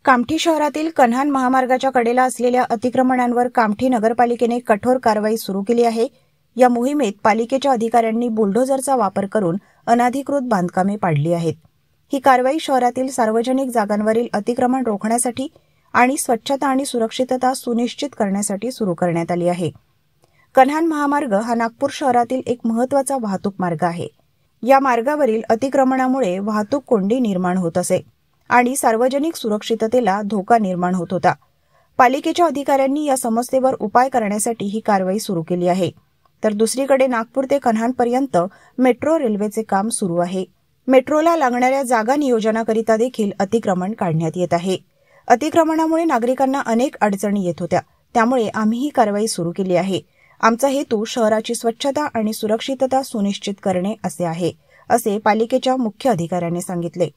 कामठी शहरातील कन्हान महामार्गाच्या कडेला असलेल्या अतिक्रमणांवर कामठी नगरपालिकेने कठोर कारवाई सुरू केली आहे। या मोहिमेत पालिकेच्या अधिकाऱ्यांनी बुलडोझरचा वापर करून अनधिकृत बांधकामे पाडली आहेत। ही कारवाई शहरातील सार्वजनिक जागांवरील अतिक्रमण रोखण्यासाठी आणि स्वच्छता आणि सुरक्षितता सुनिश्चित करण्यासाठी सुरू करण्यात आली आहे। कन्हान महामार्ग हा नागपूर शहरातील एक महत्त्वाचा वाहतूक मार्ग आहे। या मार्गावरील अतिक्रमणामुळे वाहतूक कोंडी निर्माण होत असे आणि सार्वजनिक सुरक्षिततेला धोका निर्माण होत होता। पालिकेच्या अधिकाऱ्यांनी या समस्येवर उपाय करण्यासाठी ही कारवाई सुरू केली आहे। तर दुसरीकडे नागपूर ते कन्हानपर्यंत मेट्रो रेल्वेचे काम सुरू आहे। मेट्रोला लागणाऱ्या जागा नियोजनाकरिता देखील अतिक्रमण काढण्यात येत आहे। अतिक्रमणामुळे नागरिकांना अनेक अडचणी येत होत्या, त्यामुळे आम्ही ही कारवाई सुरू केली आहे। आमचा हेतू शहराची स्वच्छता आणि सुरक्षितता सुनिश्चित करणे असे आहे, असे पालिकेच्या मुख्य अधिकाऱ्याने सांगितले।